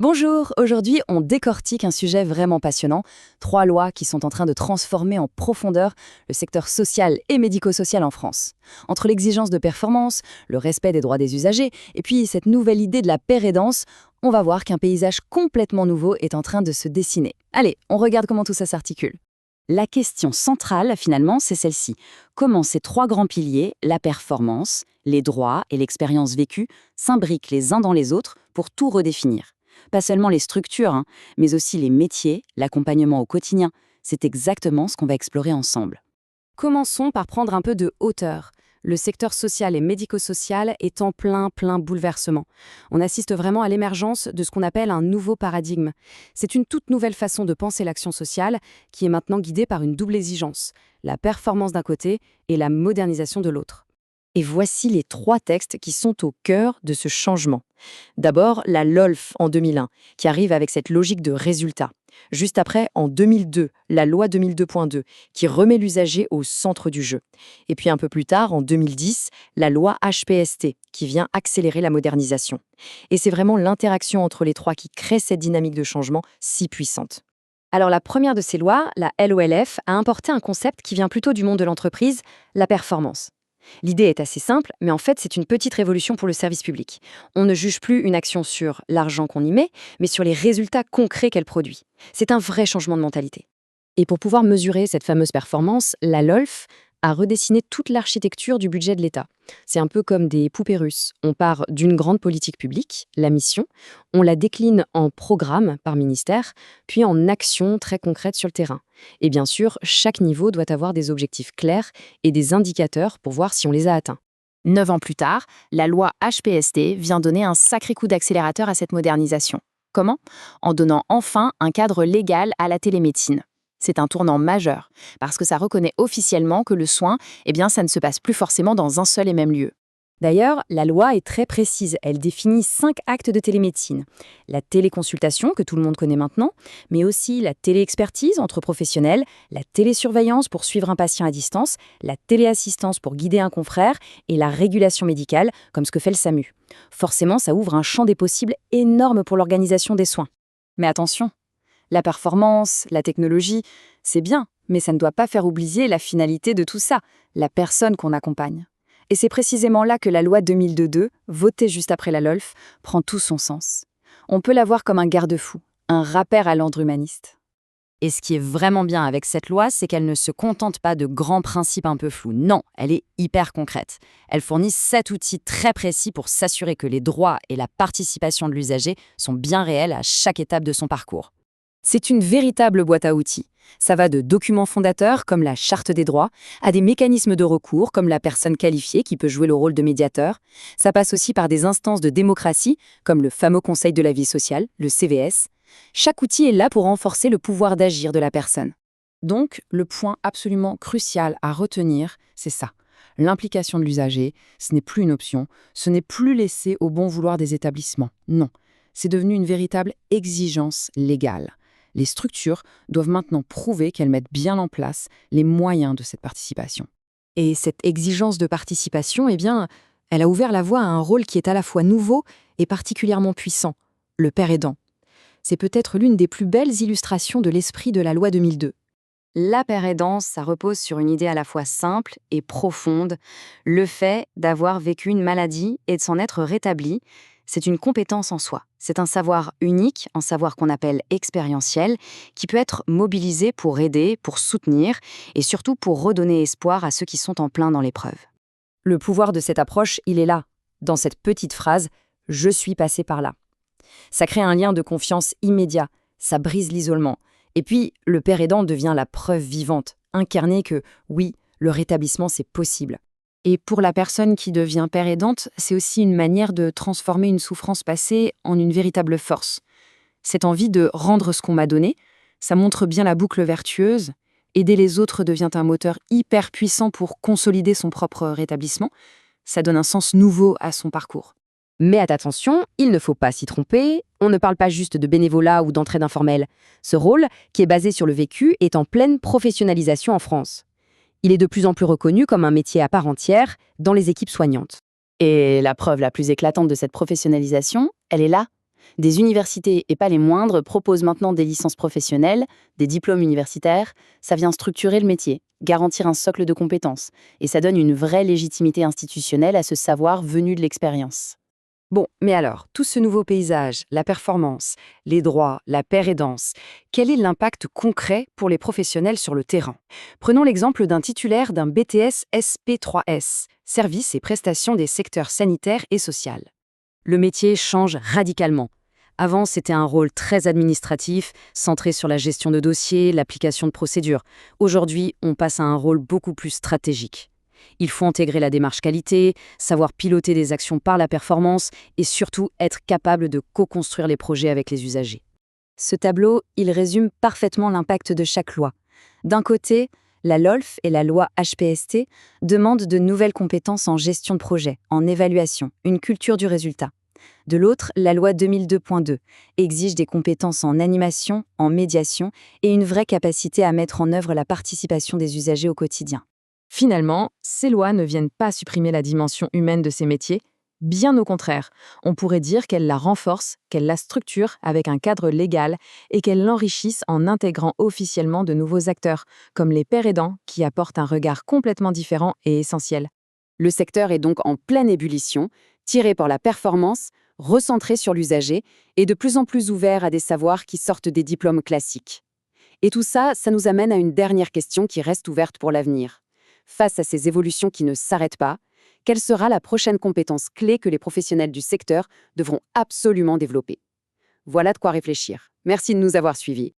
Bonjour, aujourd'hui on décortique un sujet vraiment passionnant, 3 lois qui sont en train de transformer en profondeur le secteur social et médico-social en France. Entre l'exigence de performance, le respect des droits des usagers et puis cette nouvelle idée de la paire aidance, on va voir qu'un paysage complètement nouveau est en train de se dessiner. Allez, on regarde comment tout ça s'articule. La question centrale, finalement, c'est celle-ci. Comment ces 3 grands piliers, la performance, les droits et l'expérience vécue, s'imbriquent les uns dans les autres pour tout redéfinir. Pas seulement les structures, mais aussi les métiers, l'accompagnement au quotidien. C'est exactement ce qu'on va explorer ensemble. Commençons par prendre un peu de hauteur. Le secteur social et médico-social est en plein bouleversement. On assiste vraiment à l'émergence de ce qu'on appelle un nouveau paradigme. C'est une toute nouvelle façon de penser l'action sociale qui est maintenant guidée par une double exigence, la performance d'un côté et la modernisation de l'autre. Et voici les 3 textes qui sont au cœur de ce changement. D'abord, la LOLF en 2001, qui arrive avec cette logique de résultat. Juste après, en 2002, la loi 2002.2, qui remet l'usager au centre du jeu. Et puis un peu plus tard, en 2010, la loi HPST, qui vient accélérer la modernisation. Et c'est vraiment l'interaction entre les 3 qui crée cette dynamique de changement si puissante. Alors la première de ces lois, la LOLF, a importé un concept qui vient plutôt du monde de l'entreprise, la performance. L'idée est assez simple, mais en fait, c'est une petite révolution pour le service public. On ne juge plus une action sur l'argent qu'on y met, mais sur les résultats concrets qu'elle produit. C'est un vrai changement de mentalité. Et pour pouvoir mesurer cette fameuse performance, la LOLF a redessiné toute l'architecture du budget de l'État. C'est un peu comme des poupées russes. On part d'une grande politique publique, la mission, on la décline en programme par ministère, puis en actions très concrètes sur le terrain. Et bien sûr, chaque niveau doit avoir des objectifs clairs et des indicateurs pour voir si on les a atteints. 9 ans plus tard, la loi HPST vient donner un sacré coup d'accélérateur à cette modernisation. Comment ? En donnant enfin un cadre légal à la télémédecine. C'est un tournant majeur, parce que ça reconnaît officiellement que le soin, ça ne se passe plus forcément dans un seul et même lieu. D'ailleurs, la loi est très précise, elle définit 5 actes de télémédecine. La téléconsultation, que tout le monde connaît maintenant, mais aussi la téléexpertise entre professionnels, la télésurveillance pour suivre un patient à distance, la téléassistance pour guider un confrère et la régulation médicale, comme ce que fait le SAMU. Forcément, ça ouvre un champ des possibles énorme pour l'organisation des soins. Mais attention, la performance, la technologie, c'est bien, mais ça ne doit pas faire oublier la finalité de tout ça, la personne qu'on accompagne. Et c'est précisément là que la loi 2002, votée juste après la LOLF, prend tout son sens. On peut la voir comme un garde-fou, un rappel à l'ordre humaniste. Et ce qui est vraiment bien avec cette loi, c'est qu'elle ne se contente pas de grands principes un peu flous. Non, elle est hyper concrète. Elle fournit 7 outils très précis pour s'assurer que les droits et la participation de l'usager sont bien réels à chaque étape de son parcours. C'est une véritable boîte à outils. Ça va de documents fondateurs, comme la charte des droits, à des mécanismes de recours, comme la personne qualifiée qui peut jouer le rôle de médiateur. Ça passe aussi par des instances de démocratie, comme le fameux Conseil de la vie sociale, le CVS. Chaque outil est là pour renforcer le pouvoir d'agir de la personne. Donc, le point absolument crucial à retenir, c'est ça. L'implication de l'usager, ce n'est plus une option, ce n'est plus laissé au bon vouloir des établissements. Non, c'est devenu une véritable exigence légale. Les structures doivent maintenant prouver qu'elles mettent bien en place les moyens de cette participation. Et cette exigence de participation, elle a ouvert la voie à un rôle qui est à la fois nouveau et particulièrement puissant, le père aidant. C'est peut-être l'une des plus belles illustrations de l'esprit de la loi 2002. La paire aidance, ça repose sur une idée à la fois simple et profonde, le fait d'avoir vécu une maladie et de s'en être rétabli. C'est une compétence en soi. C'est un savoir unique, un savoir qu'on appelle expérientiel, qui peut être mobilisé pour aider, pour soutenir et surtout pour redonner espoir à ceux qui sont en plein dans l'épreuve. Le pouvoir de cette approche, il est là, dans cette petite phrase « Je suis passé par là ». Ça crée un lien de confiance immédiat, ça brise l'isolement. Et puis, le père aidant devient la preuve vivante, incarnée que, oui, le rétablissement, c'est possible. Et pour la personne qui devient père aidante, c'est aussi une manière de transformer une souffrance passée en une véritable force. Cette envie de rendre ce qu'on m'a donné, ça montre bien la boucle vertueuse. Aider les autres devient un moteur hyper puissant pour consolider son propre rétablissement. Ça donne un sens nouveau à son parcours. Mais attention, il ne faut pas s'y tromper, on ne parle pas juste de bénévolat ou d'entraide informelle. Ce rôle, qui est basé sur le vécu, est en pleine professionnalisation en France. Il est de plus en plus reconnu comme un métier à part entière dans les équipes soignantes. Et la preuve la plus éclatante de cette professionnalisation, elle est là. Des universités, et pas les moindres, proposent maintenant des licences professionnelles, des diplômes universitaires. Ça vient structurer le métier, garantir un socle de compétences, et ça donne une vraie légitimité institutionnelle à ce savoir venu de l'expérience. Bon, mais alors, tout ce nouveau paysage, la performance, les droits, la paire et danse, quel est l'impact concret pour les professionnels sur le terrain? Prenons l'exemple d'un titulaire d'un BTS SP3S, services et prestations des secteurs sanitaires et social. Le métier change radicalement. Avant, c'était un rôle très administratif, centré sur la gestion de dossiers, l'application de procédures. Aujourd'hui, on passe à un rôle beaucoup plus stratégique. Il faut intégrer la démarche qualité, savoir piloter des actions par la performance et surtout être capable de co-construire les projets avec les usagers. Ce tableau, il résume parfaitement l'impact de chaque loi. D'un côté, la LOLF et la loi HPST demandent de nouvelles compétences en gestion de projet, en évaluation, une culture du résultat. De l'autre, la loi 2002.2 exige des compétences en animation, en médiation et une vraie capacité à mettre en œuvre la participation des usagers au quotidien. Finalement, ces lois ne viennent pas supprimer la dimension humaine de ces métiers, bien au contraire. On pourrait dire qu'elles la renforcent, qu'elles la structurent avec un cadre légal et qu'elles l'enrichissent en intégrant officiellement de nouveaux acteurs, comme les pairs aidants, qui apportent un regard complètement différent et essentiel. Le secteur est donc en pleine ébullition, tiré par la performance, recentré sur l'usager et de plus en plus ouvert à des savoirs qui sortent des diplômes classiques. Et tout ça, ça nous amène à une dernière question qui reste ouverte pour l'avenir. Face à ces évolutions qui ne s'arrêtent pas, quelle sera la prochaine compétence clé que les professionnels du secteur devront absolument développer? Voilà de quoi réfléchir. Merci de nous avoir suivis.